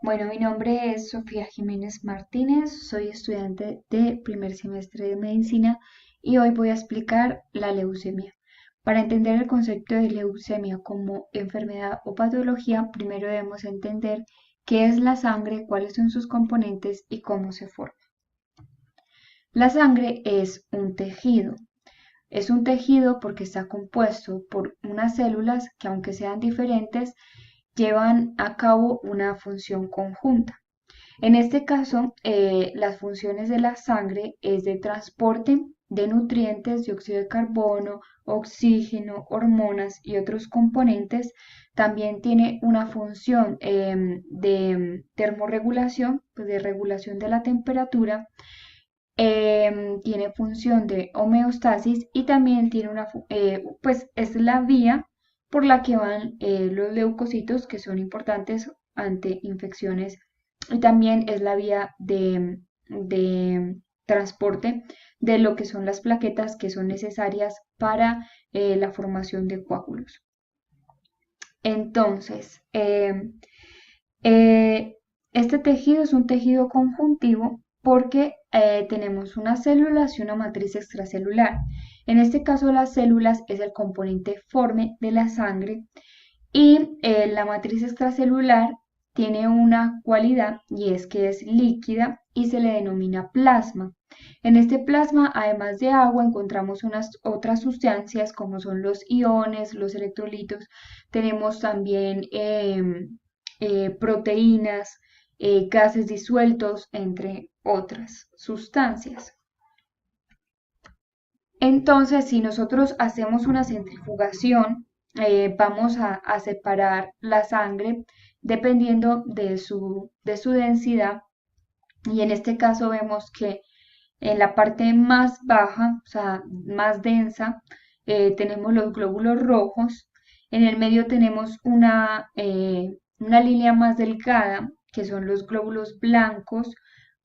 Bueno, mi nombre es Sofía Jiménez Martínez, soy estudiante de primer semestre de medicina y hoy voy a explicar la leucemia. Para entender el concepto de leucemia como enfermedad o patología, primero debemos entender qué es la sangre, cuáles son sus componentes y cómo se forma. La sangre es un tejido. Es un tejido porque está compuesto por unas células que, aunque sean diferentes, llevan a cabo una función conjunta. En este caso, las funciones de la sangre es de transporte de nutrientes, dióxido de carbono, oxígeno, hormonas y otros componentes. También tiene una función de termorregulación, pues de regulación de la temperatura. Tiene función de homeostasis y también tiene pues es la vía por la que van los leucocitos que son importantes ante infecciones y también es la vía de transporte de lo que son las plaquetas que son necesarias para la formación de coágulos. Entonces, eh, este tejido es un tejido conjuntivo porque tenemos unas células y una matriz extracelular. En este caso, las células es el componente forme de la sangre y la matriz extracelular tiene una cualidad y es que es líquida y se le denomina plasma. En este plasma, además de agua, encontramos unas otras sustancias como son los iones, los electrolitos. Tenemos también proteínas, gases disueltos, entre otras sustancias. Entonces, si nosotros hacemos una centrifugación, vamos a separar la sangre dependiendo de su densidad. Y en este caso vemos que en la parte más baja, o sea, más densa, tenemos los glóbulos rojos. En el medio tenemos una línea más delgada, que son los glóbulos blancos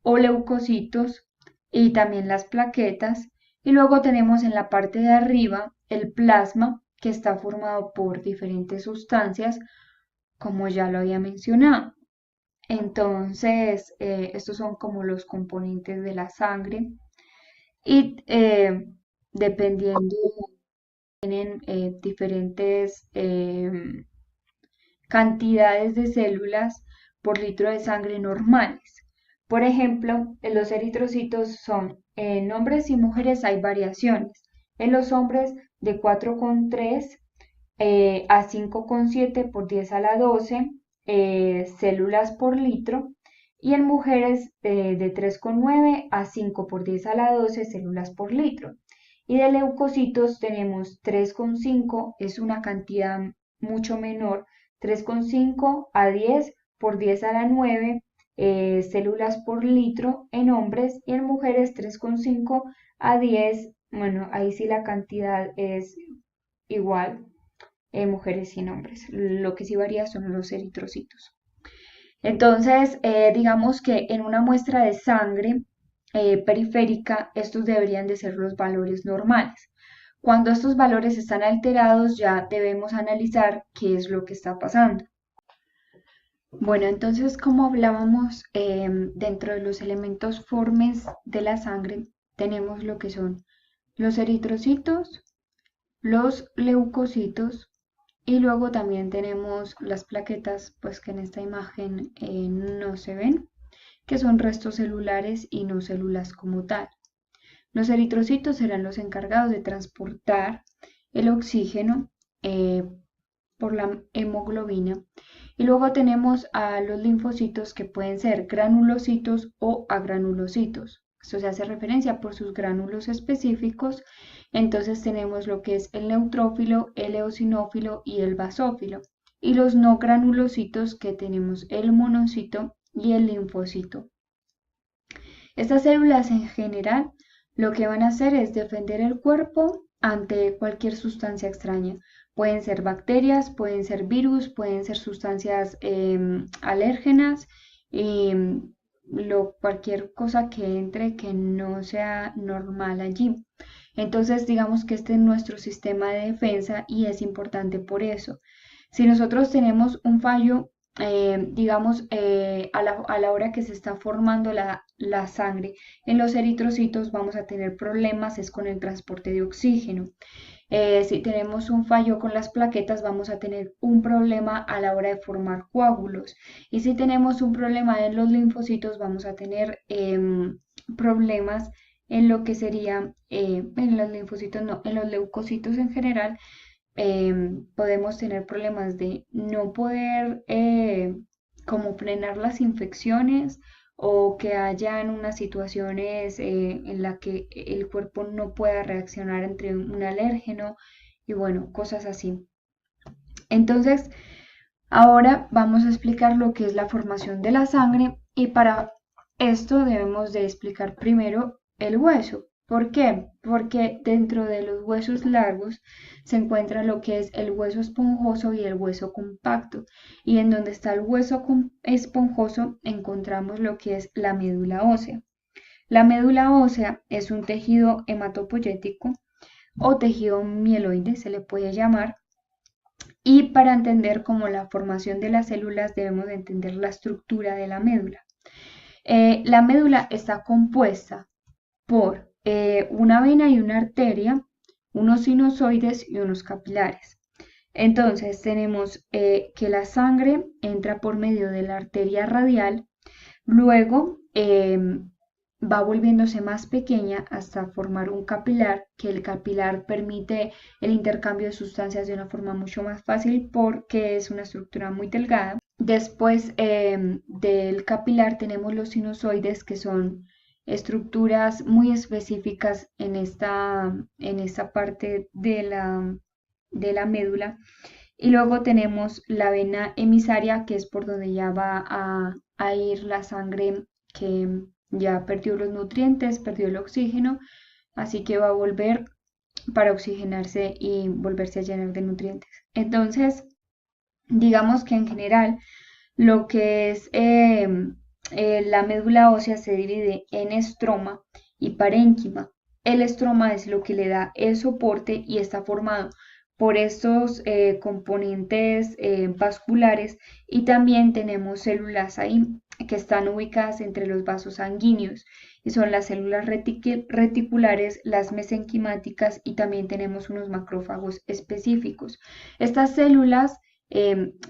o leucocitos, y también las plaquetas. Y luego tenemos en la parte de arriba el plasma, que está formado por diferentes sustancias, como ya lo había mencionado. Entonces, estos son como los componentes de la sangre y dependiendo, tienen diferentes cantidades de células por litro de sangre normales. Por ejemplo, en los eritrocitos son, en hombres y mujeres hay variaciones. En los hombres de 4,3 a 5,7 por 10 a la 12 células por litro y en mujeres de 3,9 a 5 por 10 a la 12 células por litro. Y de leucocitos tenemos 3,5, es una cantidad mucho menor, 3,5 a 10 por 10 a la 9 células por litro en hombres y en mujeres 3,5 a 10, bueno, ahí sí la cantidad es igual, mujeres y en hombres. Lo que sí varía son los eritrocitos. Entonces, digamos que en una muestra de sangre periférica, estos deberían de ser los valores normales. Cuando estos valores están alterados, ya debemos analizar qué es lo que está pasando. Bueno, entonces, como hablábamos, dentro de los elementos formes de la sangre, tenemos lo que son los eritrocitos, los leucocitos, y luego también tenemos las plaquetas, pues que en esta imagen no se ven, que son restos celulares y no células como tal. Los eritrocitos serán los encargados de transportar el oxígeno por la hemoglobina. Y luego tenemos a los linfocitos que pueden ser granulocitos o agranulocitos. Esto se hace referencia por sus gránulos específicos. Entonces tenemos lo que es el neutrófilo, el eosinófilo y el basófilo. Y los no granulocitos que tenemos el monocito y el linfocito. Estas células en general lo que van a hacer es defender el cuerpo ante cualquier sustancia extraña. Pueden ser bacterias, pueden ser virus, pueden ser sustancias alérgenas y cualquier cosa que entre que no sea normal allí. Entonces, digamos que este es nuestro sistema de defensa y es importante por eso. Si nosotros tenemos un fallo digamos, a la hora que se está formando la sangre en los eritrocitos, vamos a tener problemas es con el transporte de oxígeno. Si tenemos un fallo con las plaquetas, vamos a tener un problema a la hora de formar coágulos. Y si tenemos un problema en los linfocitos, vamos a tener problemas en lo que sería, en los linfocitos no, en los leucocitos en general, podemos tener problemas de no poder como frenar las infecciones o que hayan unas situaciones en las que el cuerpo no pueda reaccionar ante un alérgeno y bueno, cosas así. Entonces, ahora vamos a explicar lo que es la formación de la sangre y para esto debemos de explicar primero el hueso. ¿Por qué? Porque dentro de los huesos largos se encuentra lo que es el hueso esponjoso y el hueso compacto. Y en donde está el hueso esponjoso encontramos lo que es la médula ósea. La médula ósea es un tejido hematopoyético o tejido mieloide, se le puede llamar. Y para entender cómo la formación de las células debemos de entender la estructura de la médula. La médula está compuesta por una vena y una arteria, unos sinusoides y unos capilares. Entonces tenemos que la sangre entra por medio de la arteria radial, luego va volviéndose más pequeña hasta formar un capilar, que el capilar permite el intercambio de sustancias de una forma mucho más fácil porque es una estructura muy delgada. Después del capilar tenemos los sinusoides, que son estructuras muy específicas en esta parte de la médula. Y luego tenemos la vena emisaria, que es por donde ya va a ir la sangre que ya perdió los nutrientes, perdió el oxígeno, así que va a volver para oxigenarse y volverse a llenar de nutrientes. Entonces, digamos que en general lo que es la médula ósea se divide en estroma y parénquima. El estroma es lo que le da el soporte y está formado por estos componentes vasculares, y también tenemos células ahí que están ubicadas entre los vasos sanguíneos y son las células reticulares, las mesenquimáticas, y también tenemos unos macrófagos específicos. Estas células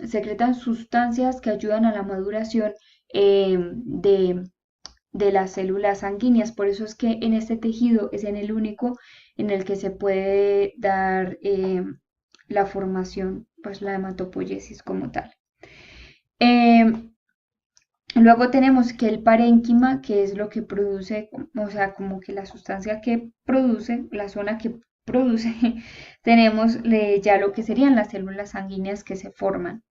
secretan sustancias que ayudan a la maduración de las células sanguíneas. Por eso es que en este tejido es en el único en el que se puede dar la formación, pues la hematopoiesis como tal. Luego tenemos que el parénquima, que es lo que produce, o sea, como que la sustancia que produce, la zona que produce, tenemos ya lo que serían las células sanguíneas que se forman.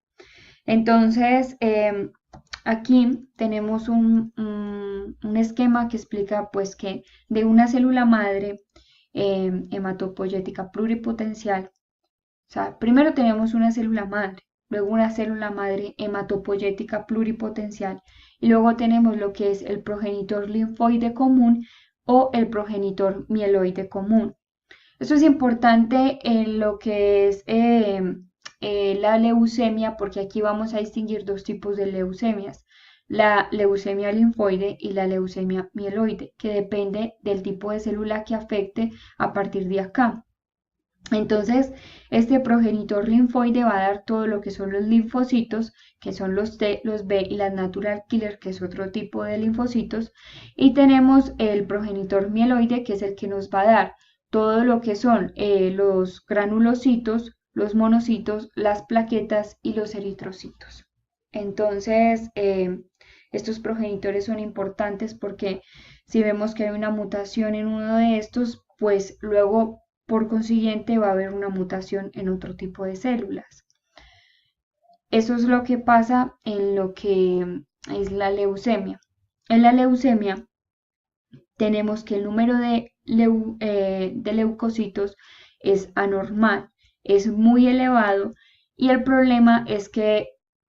Entonces, aquí tenemos un esquema que explica pues que de una célula madre hematopoyética pluripotencial, o sea, primero tenemos una célula madre, luego una célula madre hematopoyética pluripotencial y luego tenemos lo que es el progenitor linfoide común o el progenitor mieloide común. Esto es importante en lo que es la leucemia, porque aquí vamos a distinguir dos tipos de leucemias, la leucemia linfoide y la leucemia mieloide, que depende del tipo de célula que afecte a partir de acá. Entonces, este progenitor linfoide va a dar todo lo que son los linfocitos, que son los T, los B y las natural killer, que es otro tipo de linfocitos, y tenemos el progenitor mieloide, que es el que nos va a dar todo lo que son los granulocitos, los monocitos, las plaquetas y los eritrocitos. Entonces, estos progenitores son importantes porque si vemos que hay una mutación en uno de estos, pues luego por consiguiente va a haber una mutación en otro tipo de células. Eso es lo que pasa en lo que es la leucemia. En la leucemia tenemos que el número de leucocitos es anormal, es muy elevado, y el problema es que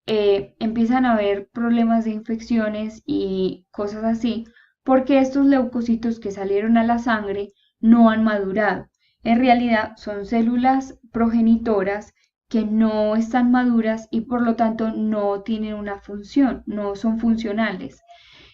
empiezan a haber problemas de infecciones y cosas así, porque estos leucocitos que salieron a la sangre no han madurado. En realidad son células progenitoras que no están maduras y por lo tanto no tienen una función, no son funcionales.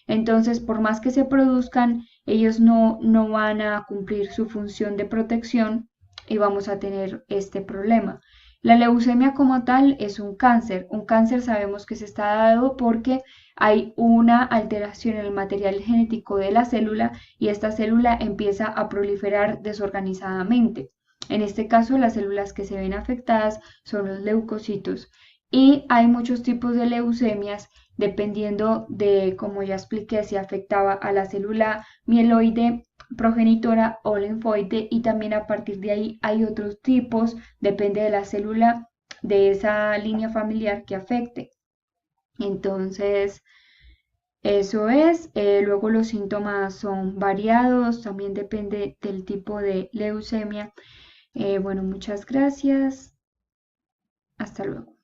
Entonces, por más que se produzcan, ellos no van a cumplir su función de protección y vamos a tener este problema. La leucemia como tal es un cáncer. Un cáncer sabemos que se está dado porque hay una alteración en el material genético de la célula y esta célula empieza a proliferar desorganizadamente. En este caso, las células que se ven afectadas son los leucocitos. Y hay muchos tipos de leucemias dependiendo de, como ya expliqué, si afectaba a la célula mieloide progenitora o linfoide, y también a partir de ahí hay otros tipos, depende de la célula de esa línea familiar que afecte. Entonces, eso es. Luego los síntomas son variados, también depende del tipo de leucemia. Bueno, muchas gracias. Hasta luego.